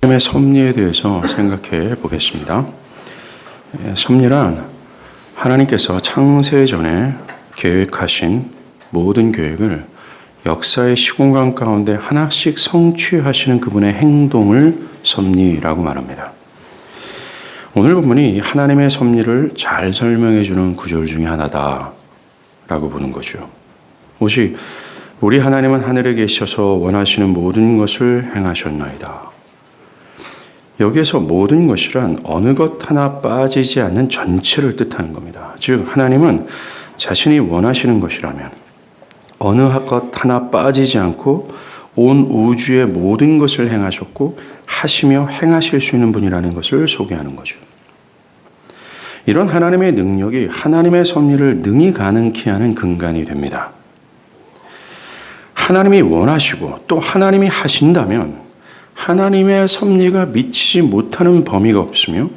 하나님의 섭리에 대해서 생각해 보겠습니다. 섭리란 하나님께서 창세 전에 계획하신 모든 계획을 역사의 시공간 가운데 하나씩 성취하시는 그분의 행동을 섭리라고 말합니다. 오늘 본문이 하나님의 섭리를 잘 설명해 주는 구절 중에 하나다라고 보는 거죠. 오직 우리 하나님은 하늘에 계셔서 원하시는 모든 것을 행하셨나이다. 여기에서 모든 것이란 어느 것 하나 빠지지 않는 전체를 뜻하는 겁니다. 즉 하나님은 자신이 원하시는 것이라면 어느 것 하나 빠지지 않고 온 우주의 모든 것을 행하셨고 하시며 행하실 수 있는 분이라는 것을 소개하는 거죠. 이런 하나님의 능력이 하나님의 섭리를 능히 가능케 하는 근간이 됩니다. 하나님이 원하시고 또 하나님이 하신다면 하나님의 섭리가 미치지 못하는 범위가 없으며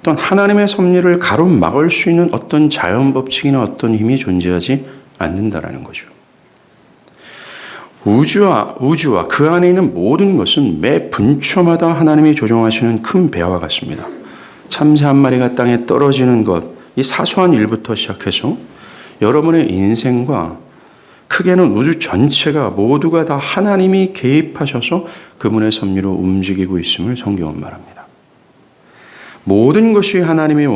또한 하나님의 섭리를 가로막을 수 있는 어떤 자연 법칙이나 어떤 힘이 존재하지 않는다라는 거죠. 우주와 그 안에 있는 모든 것은 매 분초마다 하나님이 조종하시는 큰 배와 같습니다. 참새 한 마리가 땅에 떨어지는 것, 이 사소한 일부터 시작해서 여러분의 인생과 크게는 우주 전체가 모두가 다 하나님이 개입하셔서 그분의 섭리로 움직이고 있음을 성경은 말합니다. 모든 것이 하나님의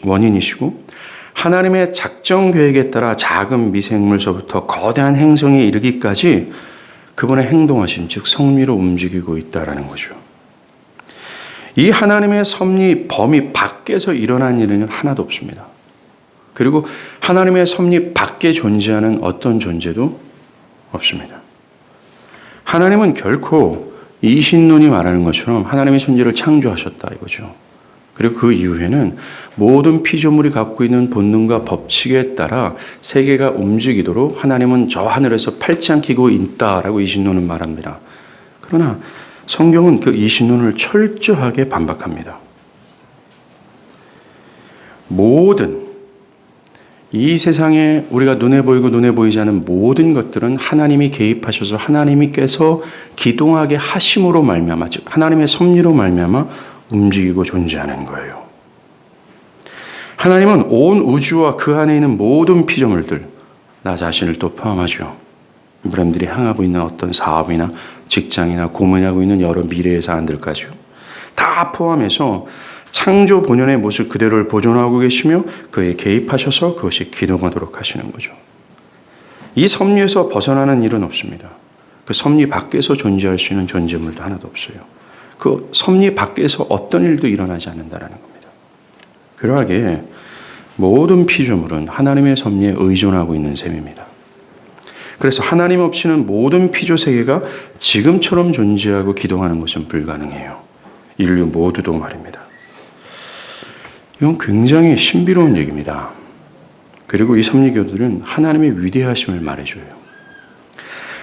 원인이시고 하나님의 작정 계획에 따라 작은 미생물서부터 거대한 행성에 이르기까지 그분의 행동하심, 즉 섭리로 움직이고 있다라는 거죠. 이 하나님의 섭리 범위 밖에서 일어난 일은 하나도 없습니다. 그리고 하나님의 섭리 밖에 존재하는 어떤 존재도 없습니다. 하나님은 결코 이신론이 말하는 것처럼 하나님의 천지를 창조하셨다 이거죠. 그리고 그 이후에는 모든 피조물이 갖고 있는 본능과 법칙에 따라 세계가 움직이도록 하나님은 저 하늘에서 팔짱 끼고 있다라고 이신론은 말합니다. 그러나 성경은 그 이신론을 철저하게 반박합니다. 모든 이 세상에 우리가 눈에 보이고 눈에 보이지 않는 모든 것들은 하나님이 개입하셔서 하나님께서 기동하게 하심으로 말미암아, 즉 하나님의 섭리로 말미암아 움직이고 존재하는 거예요. 하나님은 온 우주와 그 안에 있는 모든 피조물들, 나 자신을 또 포함하죠. 여러분들이 향하고 있는 어떤 사업이나 직장이나 고민하고 있는 여러 미래의 사안들까지요. 다 포함해서 창조 본연의 모습 그대로를 보존하고 계시며 그에 개입하셔서 그것이 기동하도록 하시는 거죠. 이 섭리에서 벗어나는 일은 없습니다. 그 섭리 밖에서 존재할 수 있는 존재물도 하나도 없어요. 그 섭리 밖에서 어떤 일도 일어나지 않는다는 겁니다. 그러하게 모든 피조물은 하나님의 섭리에 의존하고 있는 셈입니다. 그래서 하나님 없이는 모든 피조 세계가 지금처럼 존재하고 기동하는 것은 불가능해요. 인류 모두도 말입니다. 이건 굉장히 신비로운 얘기입니다. 그리고 이 섭리교들은 하나님의 위대하심을 말해줘요.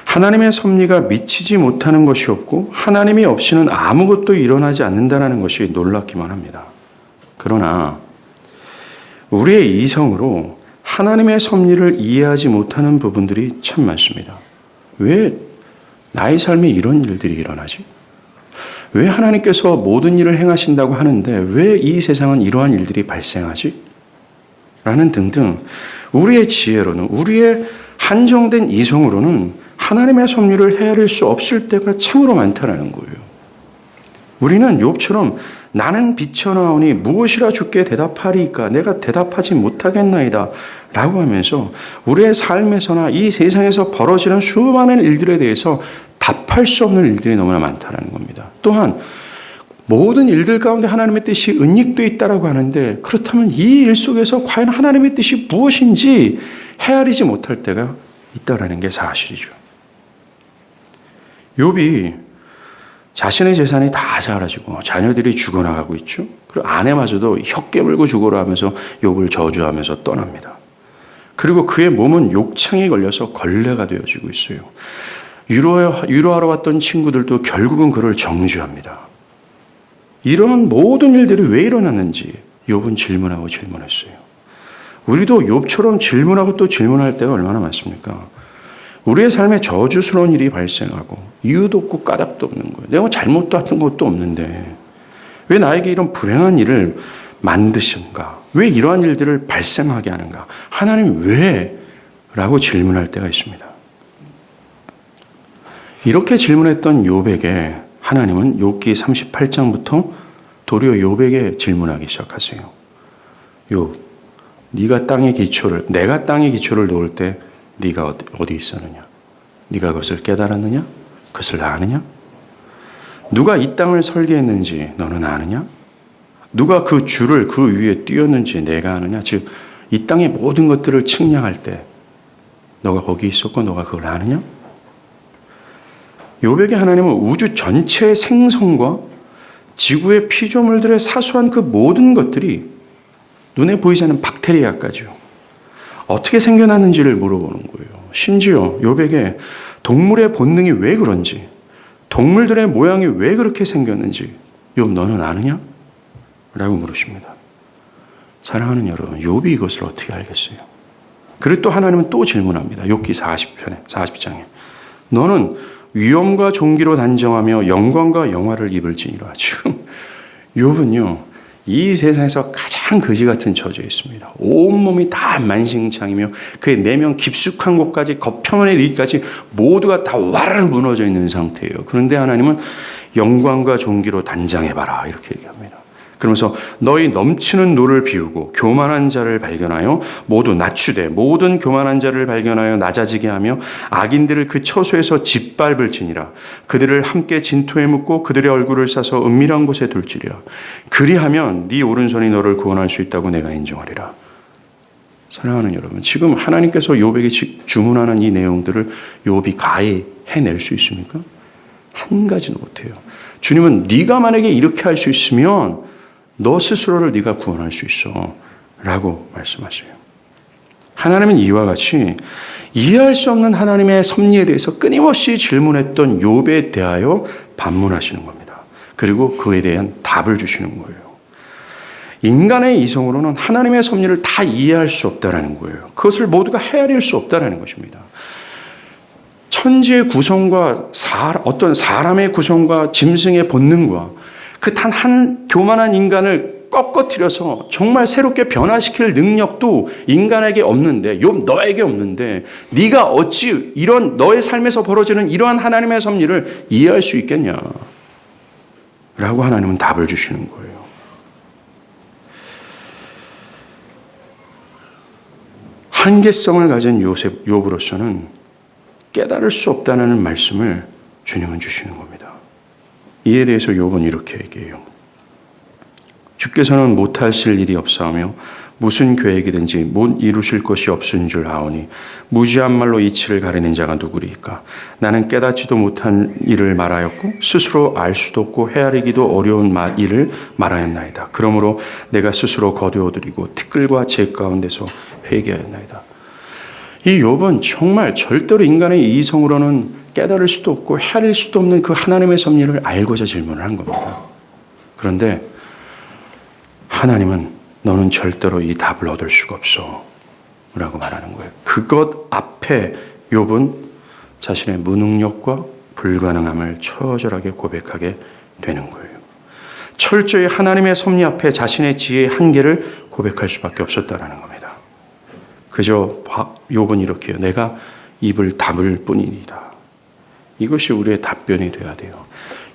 하나님의 섭리가 미치지 못하는 것이 없고 하나님이 없이는 아무것도 일어나지 않는다는 것이 놀랍기만 합니다. 그러나 우리의 이성으로 하나님의 섭리를 이해하지 못하는 부분들이 참 많습니다. 왜 나의 삶에 이런 일들이 일어나지? 왜 하나님께서 모든 일을 행하신다고 하는데 왜 이 세상은 이러한 일들이 발생하지? 라는 등등 우리의 지혜로는 우리의 한정된 이성으로는 하나님의 섭리를 헤아릴 수 없을 때가 참으로 많다는 거예요. 우리는 욥처럼 나는 비쳐나오니 무엇이라 주께 대답하리이까 내가 대답하지 못하겠나이다 라고 하면서 우리의 삶에서나 이 세상에서 벌어지는 수많은 일들에 대해서 답할 수 없는 일들이 너무나 많다는 겁니다. 또한 모든 일들 가운데 하나님의 뜻이 은닉되어 있다라고 하는데 그렇다면 이 일 속에서 과연 하나님의 뜻이 무엇인지 헤아리지 못할 때가 있다라는 게 사실이죠. 욥이 자신의 재산이 다 사라지고 자녀들이 죽어나가고 있죠. 그리고 아내마저도 혀 깨물고 죽어라 하면서 욥을 저주하면서 떠납니다. 그리고 그의 몸은 욕창에 걸려서 걸레가 되어지고 있어요. 위로하러 왔던 친구들도 결국은 그를 정죄합니다. 이런 모든 일들이 왜 일어났는지 욥은 질문하고 질문했어요. 우리도 욥처럼 질문하고 또 질문할 때가 얼마나 많습니까? 우리의 삶에 저주스러운 일이 발생하고 이유도 없고 까닭도 없는 거예요. 내가 잘못도 하는 것도 없는데 왜 나에게 이런 불행한 일을 만드신가? 왜 이러한 일들을 발생하게 하는가? 하나님 왜? 라고 질문할 때가 있습니다. 이렇게 질문했던 욥에게 하나님은 욥기 38장부터 도리어 욥에게 질문하기 시작하세요. 욥, 내가 땅의 기초를 놓을 때 네가 어디 있었느냐? 네가 그것을 깨달았느냐? 그것을 아느냐? 누가 이 땅을 설계했는지 너는 아느냐? 누가 그 줄을 그 위에 띄었는지 내가 아느냐? 즉, 이 땅의 모든 것들을 측량할 때 너가 거기 있었고 너가 그걸 아느냐? 욥에게 하나님은 우주 전체의 생성과 지구의 피조물들의 사소한 그 모든 것들이 눈에 보이지 않는 박테리아까지요. 어떻게 생겨났는지를 물어보는 거예요. 심지어 욥에게 동물의 본능이 왜 그런지, 동물들의 모양이 왜 그렇게 생겼는지 욥 너는 아느냐? 라고 물으십니다. 사랑하는 여러분, 욥이 이것을 어떻게 알겠어요? 그리고 또 하나님은 또 질문합니다. 욥기 40장에 너는 위엄과 존귀로 단정하며 영광과 영화를 입을지니라. 지금 욥은요, 이 세상에서 가장 거지 같은 처지에 있습니다. 온몸이 다 만신창이며 그의 내면 깊숙한 곳까지 겉표면에 이르기까지 모두가 다 와르르 무너져 있는 상태예요. 그런데 하나님은 영광과 존귀로 단장해봐라 이렇게 얘기합니다. 그러면서 너희 넘치는 노를 비우고 교만한 자를 발견하여 모두 낮추되 모든 교만한 자를 발견하여 낮아지게 하며 악인들을 그 처소에서 짓밟을지니라. 그들을 함께 진토에 묻고 그들의 얼굴을 싸서 은밀한 곳에 둘지리라. 그리하면 네 오른손이 너를 구원할 수 있다고 내가 인정하리라. 사랑하는 여러분, 지금 하나님께서 욥에게 주문하는 이 내용들을 욥이 가히 해낼 수 있습니까? 한 가지도 못해요. 주님은 네가 만약에 이렇게 할 수 있으면 너 스스로를 네가 구원할 수 있어 라고 말씀하세요. 하나님은 이와 같이 이해할 수 없는 하나님의 섭리에 대해서 끊임없이 질문했던 욥에 대하여 반문하시는 겁니다. 그리고 그에 대한 답을 주시는 거예요. 인간의 이성으로는 하나님의 섭리를 다 이해할 수 없다는 거예요. 그것을 모두가 헤아릴 수 없다는 것입니다. 천지의 구성과 어떤 사람의 구성과 짐승의 본능과 그 단 한 교만한 인간을 꺾어뜨려서 정말 새롭게 변화시킬 능력도 인간에게 없는데, 욥 너에게 없는데 네가 어찌 이런 너의 삶에서 벌어지는 이러한 하나님의 섭리를 이해할 수 있겠냐? 라고 하나님은 답을 주시는 거예요. 한계성을 가진 욥으로서는 깨달을 수 없다는 말씀을 주님은 주시는 겁니다. 이에 대해서 욥은 이렇게 얘기해요. 주께서는 못하실 일이 없사오며 무슨 계획이든지 못 이루실 것이 없은 줄 아오니 무지한 말로 이치를 가리는 자가 누구리이까? 나는 깨닫지도 못한 일을 말하였고 스스로 알 수도 없고 헤아리기도 어려운 일을 말하였나이다. 그러므로 내가 스스로 거두어드리고 티끌과 재 가운데서 회개하였나이다. 이 욥은 정말 절대로 인간의 이성으로는 깨달을 수도 없고 헤아릴 수도 없는 그 하나님의 섭리를 알고자 질문을 한 겁니다. 그런데 하나님은 너는 절대로 이 답을 얻을 수가 없어 라고 말하는 거예요. 그것 앞에 욥은 자신의 무능력과 불가능함을 처절하게 고백하게 되는 거예요. 철저히 하나님의 섭리 앞에 자신의 지혜의 한계를 고백할 수밖에 없었다는 겁니다. 그저 욥은 이렇게 해요. 내가 입을 다물 뿐이니이다. 이것이 우리의 답변이 돼야 돼요.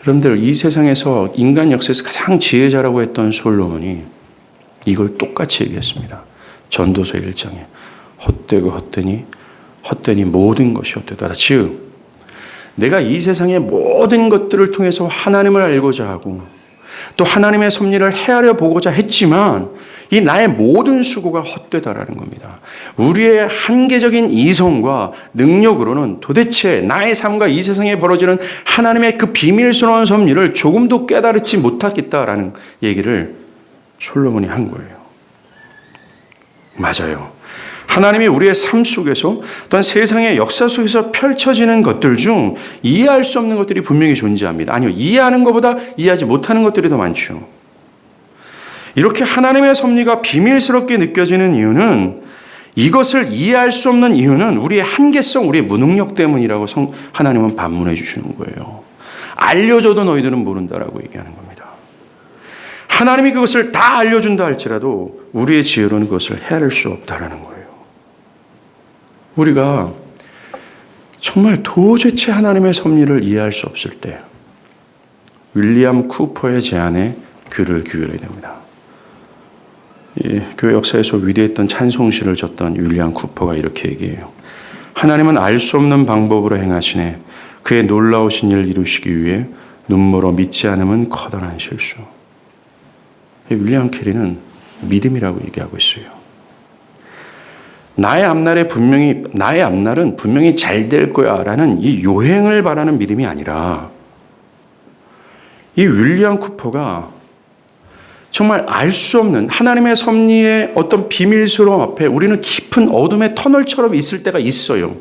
여러분들, 이 세상에서 인간 역사에서 가장 지혜자라고 했던 솔로몬이 이걸 똑같이 얘기했습니다. 전도서 1장에 헛되고 헛되니 모든 것이 헛되다. 즉 내가 이 세상의 모든 것들을 통해서 하나님을 알고자 하고 또 하나님의 섭리를 헤아려 보고자 했지만 이 나의 모든 수고가 헛되다라는 겁니다. 우리의 한계적인 이성과 능력으로는 도대체 나의 삶과 이 세상에 벌어지는 하나님의 그 비밀스러운 섭리를 조금도 깨달지 못하겠다라는 얘기를 솔로몬이 한 거예요. 맞아요. 하나님이 우리의 삶 속에서 또한 세상의 역사 속에서 펼쳐지는 것들 중 이해할 수 없는 것들이 분명히 존재합니다. 아니요, 이해하는 것보다 이해하지 못하는 것들이 더 많죠. 이렇게 하나님의 섭리가 비밀스럽게 느껴지는 이유는 이것을 이해할 수 없는 이유는 우리의 한계성, 우리의 무능력 때문이라고 하나님은 반문해 주시는 거예요. 알려줘도 너희들은 모른다라고 얘기하는 겁니다. 하나님이 그것을 다 알려준다 할지라도 우리의 지혜로는 그것을 헤아릴 수 없다라는 거예요. 우리가 정말 도대체 하나님의 섭리를 이해할 수 없을 때 윌리엄 쿠퍼의 제안에 귀를 기울여야 됩니다. 교회 역사에서 위대했던 찬송시를 줬던 윌리엄 쿠퍼가 이렇게 얘기해요. 하나님은 알 수 없는 방법으로 행하시네. 그의 놀라우신 일을 이루시기 위해 눈물로 믿지 않음은 커다란 실수. 윌리엄 캐리는 믿음이라고 얘기하고 있어요. 나의 앞날은 분명히 잘 될 거야 라는 이 요행을 바라는 믿음이 아니라 이 윌리엄 쿠퍼가 정말 알 수 없는 하나님의 섭리의 어떤 비밀스러움 앞에 우리는 깊은 어둠의 터널처럼 있을 때가 있어요.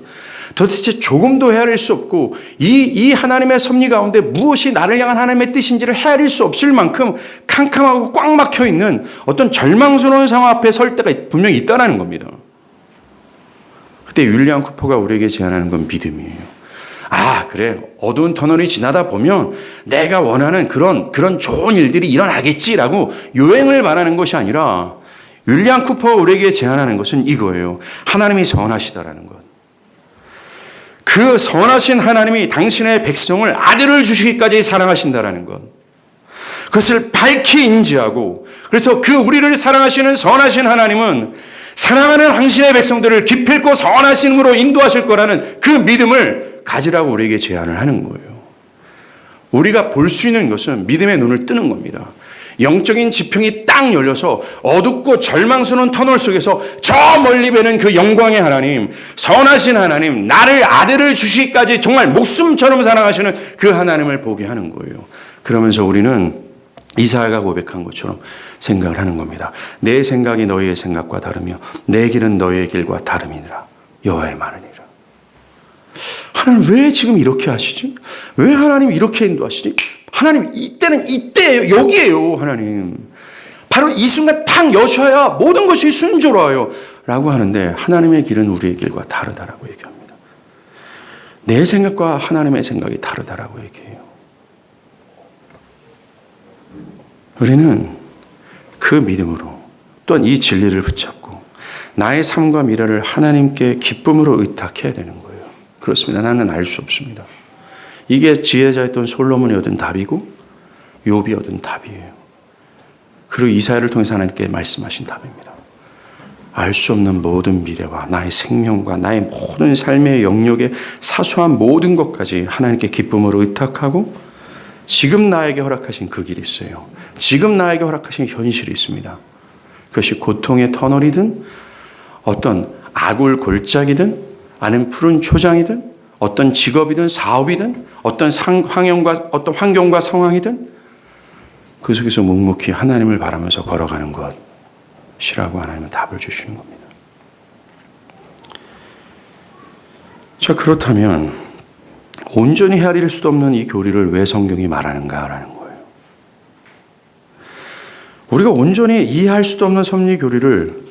도대체 조금도 헤아릴 수 없고 이 하나님의 섭리 가운데 무엇이 나를 향한 하나님의 뜻인지를 헤아릴 수 없을 만큼 캄캄하고 꽉 막혀 있는 어떤 절망스러운 상황 앞에 설 때가 분명히 있다는 겁니다. 그때 윌리엄 쿠퍼가 우리에게 제안하는 건 믿음이에요. 아, 그래. 어두운 터널이 지나다 보면 내가 원하는 그런 좋은 일들이 일어나겠지라고 요행을 말하는 것이 아니라 윌리엄 쿠퍼가 우리에게 제안하는 것은 이거예요. 하나님이 선하시다라는 것. 그 선하신 하나님이 당신의 백성을 아들을 주시기까지 사랑하신다라는 것. 그것을 밝히 인지하고 그래서 그 우리를 사랑하시는 선하신 하나님은 사랑하는 당신의 백성들을 기필코 선하심으로 인도하실 거라는 그 믿음을 가지라고 우리에게 제안을 하는 거예요. 우리가 볼 수 있는 것은 믿음의 눈을 뜨는 겁니다. 영적인 지평이 딱 열려서 어둡고 절망스러운 터널 속에서 저 멀리 보는 그 영광의 하나님, 선하신 하나님, 나를 아들을 주시기까지 정말 목숨처럼 사랑하시는 그 하나님을 보게 하는 거예요. 그러면서 우리는 이사야가 고백한 것처럼 생각을 하는 겁니다. 내 생각이 너희의 생각과 다르며 내 길은 너희의 길과 다름이니라. 여호와의 말이니라. 하나님 왜 지금 이렇게 하시지? 왜 하나님 이렇게 인도하시지? 하나님 이때는 이때예요. 여기에요. 하나님. 바로 이 순간 탁 여셔야 모든 것이 순조로워요. 라고 하는데 하나님의 길은 우리의 길과 다르다라고 얘기합니다. 내 생각과 하나님의 생각이 다르다라고 얘기해요. 우리는 그 믿음으로 또한 이 진리를 붙잡고 나의 삶과 미래를 하나님께 기쁨으로 의탁해야 되는 거예요. 그렇습니다. 나는 알 수 없습니다. 이게 지혜자였던 솔로몬이 얻은 답이고 욥이 얻은 답이에요. 그리고 이사야를 통해서 하나님께 말씀하신 답입니다. 알 수 없는 모든 미래와 나의 생명과 나의 모든 삶의 영역의 사소한 모든 것까지 하나님께 기쁨으로 의탁하고 지금 나에게 허락하신 그 길이 있어요. 지금 나에게 허락하신 현실이 있습니다. 그것이 고통의 터널이든 어떤 아굴 골짜기든 아니면 푸른 초장이든 어떤 직업이든 사업이든 어떤 환경과 상황이든 그 속에서 묵묵히 하나님을 바라면서 걸어가는 것이라고 하나님은 답을 주시는 겁니다. 자, 그렇다면 온전히 헤아릴 수도 없는 이 교리를 왜 성경이 말하는가라는 거예요. 우리가 온전히 이해할 수도 없는 섭리 교리를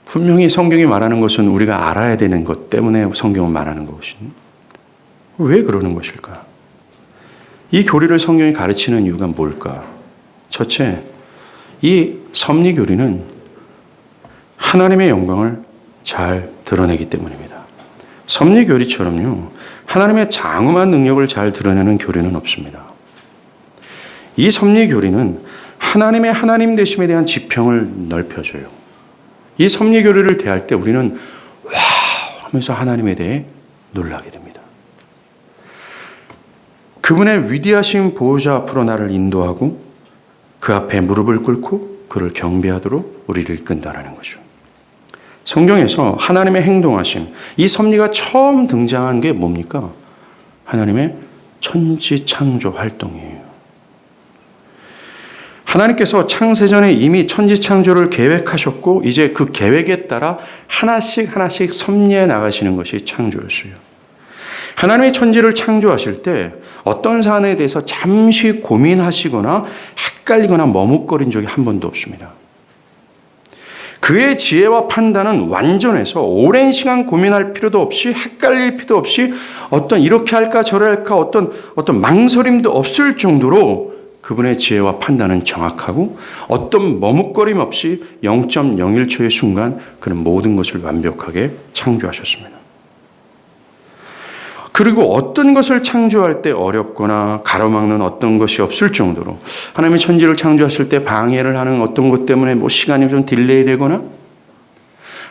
분명히 성경이 말하는 것은 우리가 알아야 되는 것 때문에 성경은 말하는 것이니 왜 그러는 것일까? 이 교리를 성경이 가르치는 이유가 뭘까? 첫째, 이 섭리 교리는 하나님의 영광을 잘 드러내기 때문입니다. 섭리 교리처럼요, 하나님의 장엄한 능력을 잘 드러내는 교리는 없습니다. 이 섭리 교리는 하나님의 하나님 되심에 대한 지평을 넓혀줘요. 이 섭리 교리를 대할 때 우리는 와 하면서 하나님에 대해 놀라게 됩니다. 그분의 위대하신 보호자 앞으로 나를 인도하고 그 앞에 무릎을 꿇고 그를 경배하도록 우리를 이끈다라는 거죠. 성경에서 하나님의 행동하심, 이 섭리가 처음 등장한 게 뭡니까? 하나님의 천지창조 활동이에요. 하나님께서 창세전에 이미 천지창조를 계획하셨고 이제 그 계획에 따라 하나씩 섭리해 나가시는 것이 창조였어요. 하나님의 천지를 창조하실 때 어떤 사안에 대해서 잠시 고민하시거나 헷갈리거나 머뭇거린 적이 한 번도 없습니다. 그의 지혜와 판단은 완전해서 오랜 시간 고민할 필요도 없이 헷갈릴 필요도 없이 어떤 이렇게 할까 저럴까 어떤 망설임도 없을 정도로 그분의 지혜와 판단은 정확하고 어떤 머뭇거림 없이 0.01초의 순간 그는 모든 것을 완벽하게 창조하셨습니다. 그리고 어떤 것을 창조할 때 어렵거나 가로막는 어떤 것이 없을 정도로 하나님의 천지를 창조하실 때 방해를 하는 어떤 것 때문에 시간이 좀 딜레이 되거나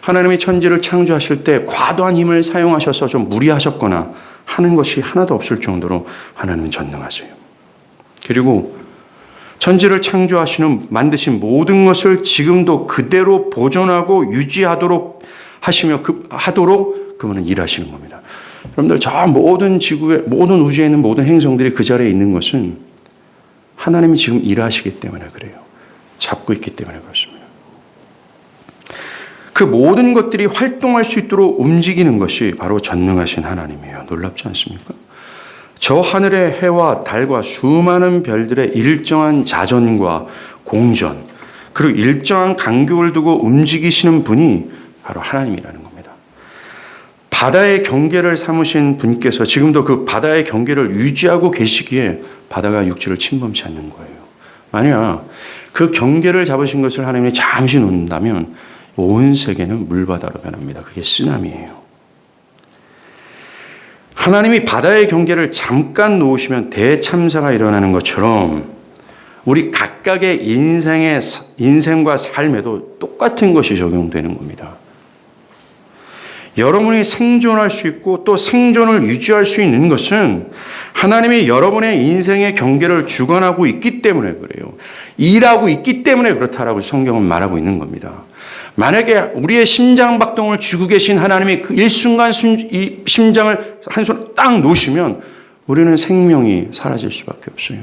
하나님의 천지를 창조하실 때 과도한 힘을 사용하셔서 좀 무리하셨거나 하는 것이 하나도 없을 정도로 하나님은 전능하세요. 그리고 천지를 만드신 모든 것을 지금도 그대로 보존하고 유지하도록 하도록 그분은 일하시는 겁니다. 여러분들 저 모든 지구의 모든 우주에 있는 모든 행성들이 그 자리에 있는 것은 하나님이 지금 일하시기 때문에 그래요. 잡고 있기 때문에 그렇습니다. 그 모든 것들이 활동할 수 있도록 움직이는 것이 바로 전능하신 하나님이에요. 놀랍지 않습니까? 저 하늘의 해와 달과 수많은 별들의 일정한 자전과 공전, 그리고 일정한 간격을 두고 움직이시는 분이 바로 하나님이라는 겁니다. 바다의 경계를 삼으신 분께서 지금도 그 바다의 경계를 유지하고 계시기에 바다가 육지를 침범치 않는 거예요. 만약 그 경계를 잡으신 것을 하나님이 잠시 놓는다면 온 세계는 물바다로 변합니다. 그게 쓰나미예요. 하나님이 바다의 경계를 잠깐 놓으시면 대참사가 일어나는 것처럼 우리 각각의 인생과 삶에도 똑같은 것이 적용되는 겁니다. 여러분이 생존할 수 있고 또 생존을 유지할 수 있는 것은 하나님이 여러분의 인생의 경계를 주관하고 있기 때문에 그래요. 일하고 있기 때문에 그렇다라고 성경은 말하고 있는 겁니다. 만약에 우리의 심장박동을 쥐고 계신 하나님이 그 일순간 이 심장을 한 손에 딱 놓으시면 우리는 생명이 사라질 수밖에 없어요.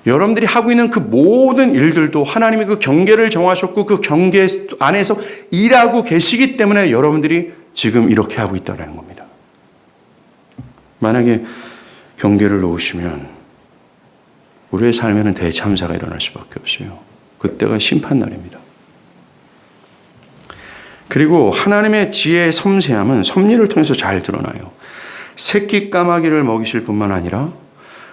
여러분들이 하고 있는 그 모든 일들도 하나님이 그 경계를 정하셨고 그 경계 안에서 일하고 계시기 때문에 여러분들이 지금 이렇게 하고 있다는 겁니다. 만약에 경계를 놓으시면 우리의 삶에는 대참사가 일어날 수밖에 없어요. 그때가 심판날입니다. 그리고 하나님의 지혜의 섬세함은 섭리를 통해서 잘 드러나요. 새끼 까마귀를 먹이실 뿐만 아니라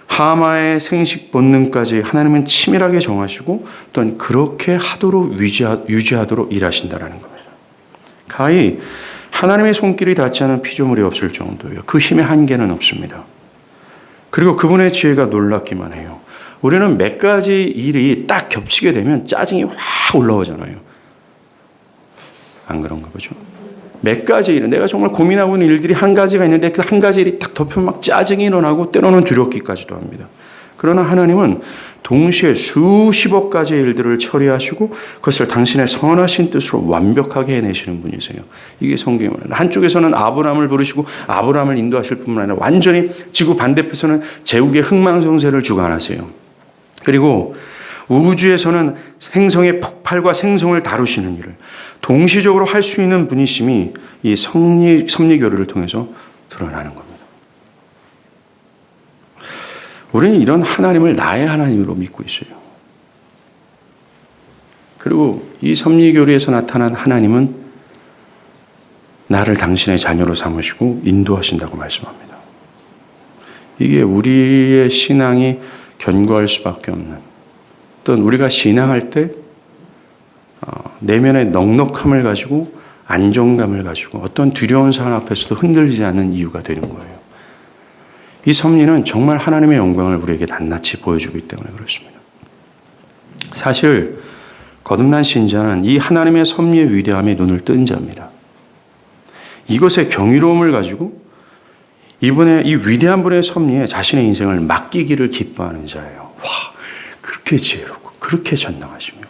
하마의 생식 본능까지 하나님은 치밀하게 정하시고 또한 그렇게 하도록 유지하도록 일하신다는 겁니다. 가히 하나님의 손길이 닿지 않은 피조물이 없을 정도예요. 그 힘의 한계는 없습니다. 그리고 그분의 지혜가 놀랍기만 해요. 우리는 몇 가지 일이 딱 겹치게 되면 짜증이 확 올라오잖아요. 안 그런가 보죠? 몇 가지 일은 내가 정말 고민하고 있는 일들이 한 가지가 있는데 그 한 가지 일이 딱 덮여 막 짜증이 일어나고 때로는 두렵기까지도 합니다. 그러나 하나님은 동시에 수십억 가지의 일들을 처리하시고 그것을 당신의 선하신 뜻으로 완벽하게 해내시는 분이세요. 이게 성경의 말이에요. 한쪽에서는 아브라함을 부르시고 아브라함을 인도하실 뿐만 아니라 완전히 지구 반대편에서는 제국의 흥망성쇠를 주관하세요. 그리고 우주에서는 행성의 폭발과 생성을 다루시는 일을 동시적으로 할 수 있는 분이심이 이 섭리교류를 통해서 드러나는 겁니다. 우리는 이런 하나님을 나의 하나님으로 믿고 있어요. 그리고 이 섭리교류에서 나타난 하나님은 나를 당신의 자녀로 삼으시고 인도하신다고 말씀합니다. 이게 우리의 신앙이 견고할 수밖에 없는, 어떤 우리가 신앙할 때 내면의 넉넉함을 가지고 안정감을 가지고 어떤 두려운 상황 앞에서도 흔들리지 않는 이유가 되는 거예요. 이 섭리는 정말 하나님의 영광을 우리에게 낱낱이 보여주기 때문에 그렇습니다. 사실 거듭난 신자는 이 하나님의 섭리의 위대함에 눈을 뜬 자입니다. 이것의 경이로움을 가지고 이분의 이 위대한 분의 섭리에 자신의 인생을 맡기기를 기뻐하는 자예요. 와, 그렇게 지혜롭고 그렇게 전능하시며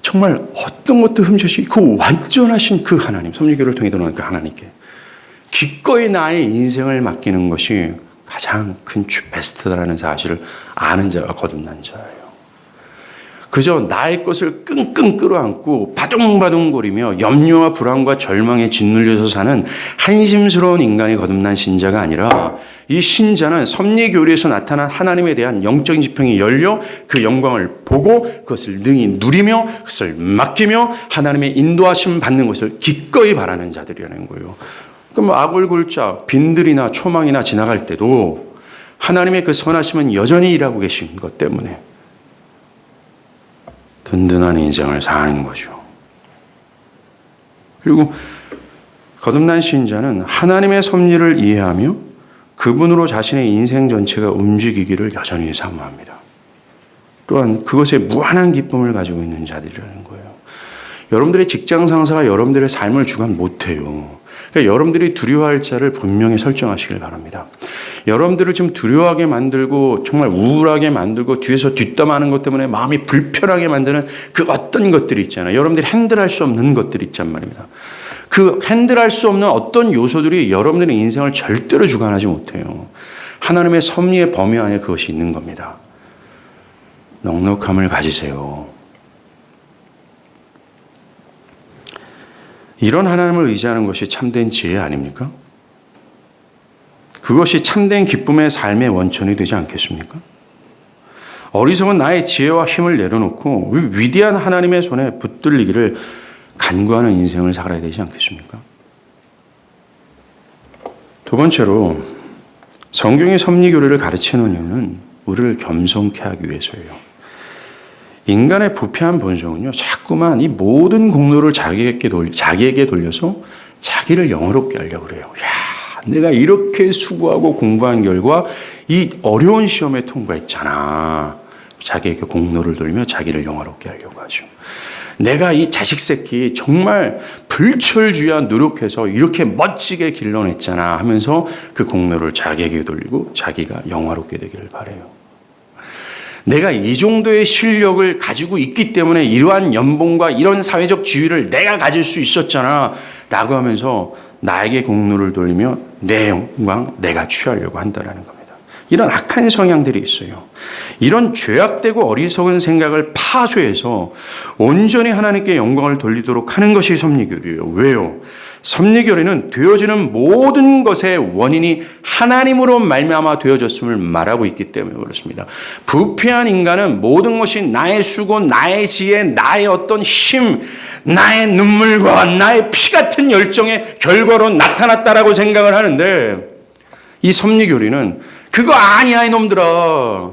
정말 어떤 것도 흠젓이 그 완전하신 그 하나님, 섭리교를 통해 드러나는 그 하나님께 기꺼이 나의 인생을 맡기는 것이 가장 큰 베스트다라는 사실을 아는 자가 거듭난 자예요. 그저 나의 것을 끙끙 끌어안고 바둥바둥거리며 염려와 불안과 절망에 짓눌려서 사는 한심스러운 인간이 거듭난 신자가 아니라 이 신자는 섭리교리에서 나타난 하나님에 대한 영적인 지평이 열려 그 영광을 보고 그것을 능히 누리며 그것을 맡기며 하나님의 인도하심 받는 것을 기꺼이 바라는 자들이라는 거예요. 그럼 악월골자, 빈들이나 초망이나 지나갈 때도 하나님의 그 선하심은 여전히 일하고 계신 것 때문에 든든한 인생을 사는 거죠. 그리고 거듭난 신자는 하나님의 섭리를 이해하며 그분으로 자신의 인생 전체가 움직이기를 여전히 사모합니다. 또한 그것에 무한한 기쁨을 가지고 있는 자들이라는 거예요. 여러분들의 직장 상사가 여러분들의 삶을 주관 못해요. 그러니까 여러분들이 두려워할 자를 분명히 설정하시길 바랍니다. 여러분들을 지금 두려워하게 만들고 정말 우울하게 만들고 뒤에서 뒷담하는 것 때문에 마음이 불편하게 만드는 그 어떤 것들이 있잖아요. 여러분들이 핸들할 수 없는 것들이 있단 말입니다. 그 핸들할 수 없는 어떤 요소들이 여러분들의 인생을 절대로 주관하지 못해요. 하나님의 섭리의 범위 안에 그것이 있는 겁니다. 넉넉함을 가지세요. 이런 하나님을 의지하는 것이 참된 지혜 아닙니까? 그것이 참된 기쁨의 삶의 원천이 되지 않겠습니까? 어리석은 나의 지혜와 힘을 내려놓고 위대한 하나님의 손에 붙들리기를 간구하는 인생을 살아야 되지 않겠습니까? 두 번째로 성경의 섭리교리를 가르치는 이유는 우리를 겸손케 하기 위해서예요. 인간의 부패한 본성은요, 자꾸만 이 모든 공로를 자기에게 돌려서 자기를 영화롭게 하려고 그래요. 야, 내가 이렇게 수고하고 공부한 결과 이 어려운 시험에 통과했잖아. 자기에게 공로를 돌며 자기를 영화롭게 하려고 하죠. 내가 이 자식 새끼 정말 불철주야 노력해서 이렇게 멋지게 길러냈잖아 하면서 그 공로를 자기에게 돌리고 자기가 영화롭게 되기를 바라요. 내가 이 정도의 실력을 가지고 있기 때문에 이러한 연봉과 이런 사회적 지위를 내가 가질 수 있었잖아 라고 하면서 나에게 공로를 돌리며 내 영광 내가 취하려고 한다는 겁니다. 이런 악한 성향들이 있어요. 이런 죄악되고 어리석은 생각을 파쇄해서 온전히 하나님께 영광을 돌리도록 하는 것이 섭리교리예요. 왜요? 섭리교리는 되어지는 모든 것의 원인이 하나님으로 말미암아 되어졌음을 말하고 있기 때문에 그렇습니다. 부패한 인간은 모든 것이 나의 수고, 나의 지혜, 나의 어떤 힘, 나의 눈물과 나의 피 같은 열정의 결과로 나타났다라고 생각을 하는데 이 섭리교리는 그거 아니야 이놈들아.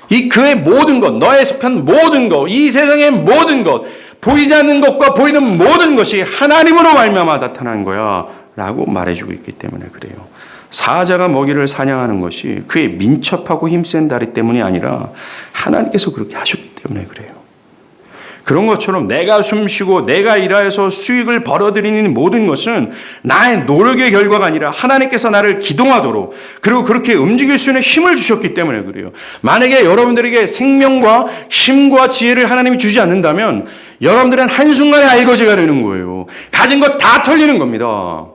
이 그의 모든 것, 너에 속한 모든 것, 이 세상의 모든 것, 보이지 않는 것과 보이는 모든 것이 하나님으로 말미암아 나타난 거야 라고 말해주고 있기 때문에 그래요. 사자가 먹이를 사냥하는 것이 그의 민첩하고 힘센 다리 때문이 아니라 하나님께서 그렇게 하셨기 때문에 그래요. 그런 것처럼 내가 숨쉬고 내가 일하여서 수익을 벌어들이는 모든 것은 나의 노력의 결과가 아니라 하나님께서 나를 기동하도록 그리고 그렇게 움직일 수 있는 힘을 주셨기 때문에 그래요. 만약에 여러분들에게 생명과 힘과 지혜를 하나님이 주지 않는다면 여러분들은 한순간에 알거지가 되는 거예요. 가진 것 다 털리는 겁니다.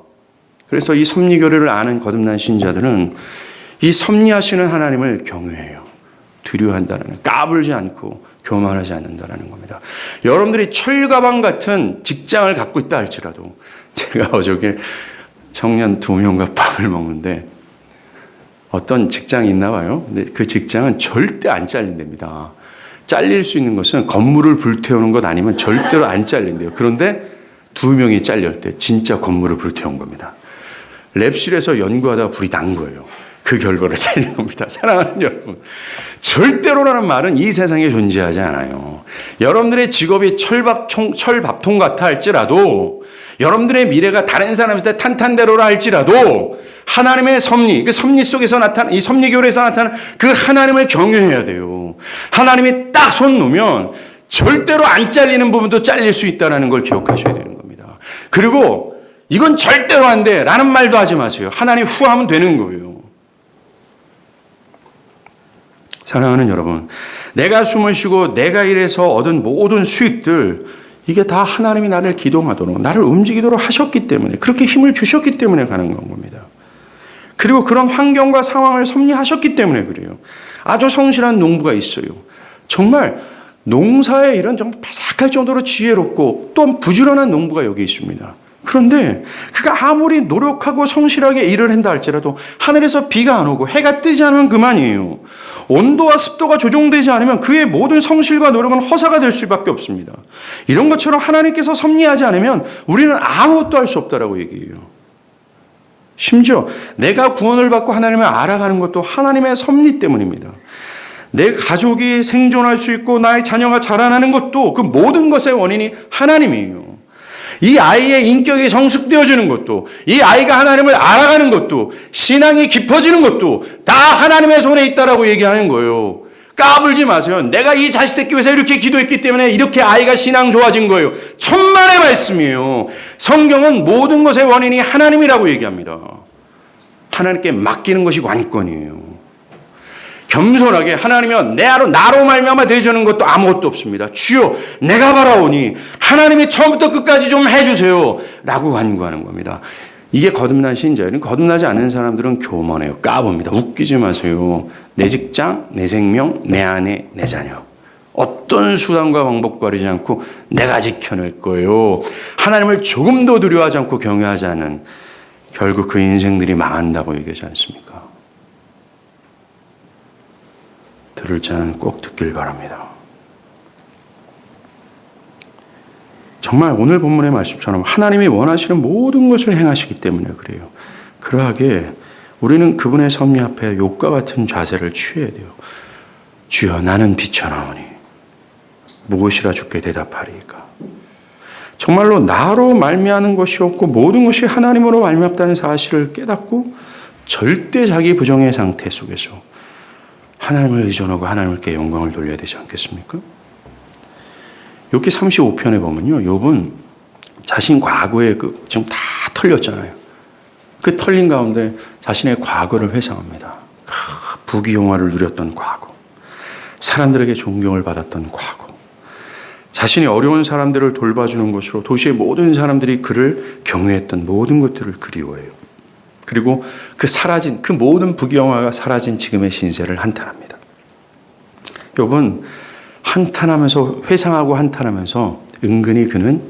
그래서 이 섭리교리를 아는 거듭난 신자들은 이 섭리하시는 하나님을 경외해요. 두려워한다는, 까불지 않고 교만하지 않는다는 겁니다. 여러분들이 철가방 같은 직장을 갖고 있다 할지라도 제가 어저께 청년 2명과 밥을 먹는데 어떤 직장이 있나 봐요. 근데 그 직장은 절대 안 잘린답니다. 잘릴 수 있는 것은 건물을 불태우는 것 아니면 절대로 안 잘린대요. 그런데 2명이 잘릴 때 진짜 건물을 불태운 겁니다. 랩실에서 연구하다가 불이 난 거예요. 그 결과를 잘린 겁니다. 사랑하는 여러분. 절대로라는 말은 이 세상에 존재하지 않아요. 여러분들의 직업이 철밥통 같아 할지라도 여러분들의 미래가 다른 사람한테 탄탄대로라 할지라도 하나님의 섭리, 그 섭리 속에서 나타난 이 섭리교리에서 나타난 그 하나님을 경외해야 돼요. 하나님이 딱 손 놓으면 절대로 안 잘리는 부분도 잘릴 수 있다는 걸 기억하셔야 되는 겁니다. 그리고 이건 절대로 안 돼 라는 말도 하지 마세요. 하나님 후하면 되는 거예요. 사랑하는 여러분, 내가 숨을 쉬고 내가 일해서 얻은 모든 수익들 이게 다 하나님이 나를 기동하도록 나를 움직이도록 하셨기 때문에 그렇게 힘을 주셨기 때문에 가는 건 겁니다. 그리고 그런 환경과 상황을 섭리하셨기 때문에 그래요. 아주 성실한 농부가 있어요. 정말 농사의 일은 정말 바삭할 정도로 지혜롭고 또 부지런한 농부가 여기 있습니다. 그런데 그가 아무리 노력하고 성실하게 일을 한다 할지라도 하늘에서 비가 안 오고 해가 뜨지 않으면 그만이에요. 온도와 습도가 조정되지 않으면 그의 모든 성실과 노력은 허사가 될 수밖에 없습니다. 이런 것처럼 하나님께서 섭리하지 않으면 우리는 아무것도 할 수 없다라고 얘기해요. 심지어 내가 구원을 받고 하나님을 알아가는 것도 하나님의 섭리 때문입니다. 내 가족이 생존할 수 있고 나의 자녀가 자라나는 것도 그 모든 것의 원인이 하나님이에요. 이 아이의 인격이 성숙되어지는 것도, 이 아이가 하나님을 알아가는 것도, 신앙이 깊어지는 것도 다 하나님의 손에 있다라고 얘기하는 거예요. 까불지 마세요. 내가 이 자식 새끼 위해서 이렇게 기도했기 때문에 이렇게 아이가 신앙 좋아진 거예요. 천만의 말씀이에요. 성경은 모든 것의 원인이 하나님이라고 얘기합니다. 하나님께 맡기는 것이 관건이에요. 겸손하게 하나님이여 나로 말미암아 되지는 것도 아무것도 없습니다. 주여 내가 바라오니 하나님이 처음부터 끝까지 좀 해주세요 라고 간구하는 겁니다. 이게 거듭난 신자예요. 거듭나지 않는 사람들은 교만해요. 까봅니다. 웃기지 마세요. 내 직장, 내 생명, 내 아내, 내 자녀. 어떤 수단과 방법 가리지 않고 내가 지켜낼 거예요. 하나님을 조금도 두려워하지 않고 경외하지 않은, 결국 그 인생들이 망한다고 얘기하지 않습니까? 들을 자는 꼭 듣길 바랍니다. 정말 오늘 본문의 말씀처럼 하나님이 원하시는 모든 것을 행하시기 때문에 그래요. 그러하게 우리는 그분의 섭리 앞에 욥과 같은 자세를 취해야 돼요. 주여 나는 비천하오니 무엇이라 주께 대답하리이까. 정말로 나로 말미암는 것이 없고 모든 것이 하나님으로 말미암다는 사실을 깨닫고 절대 자기 부정의 상태 속에서 하나님을 의존하고 하나님께 영광을 돌려야 되지 않겠습니까? 욥기 35편에 보면요, 욥은 자신 과거에 지금 다 털렸잖아요. 그 털린 가운데 자신의 과거를 회상합니다. 부귀영화를 누렸던 과거, 사람들에게 존경을 받았던 과거, 자신이 어려운 사람들을 돌봐주는 것으로 도시의 모든 사람들이 그를 경외했던 모든 것들을 그리워해요. 그리고 그 모든 부귀영화가 사라진 지금의 신세를 한탄합니다. 욥은 한탄하면서, 회상하고 한탄하면서 은근히 그는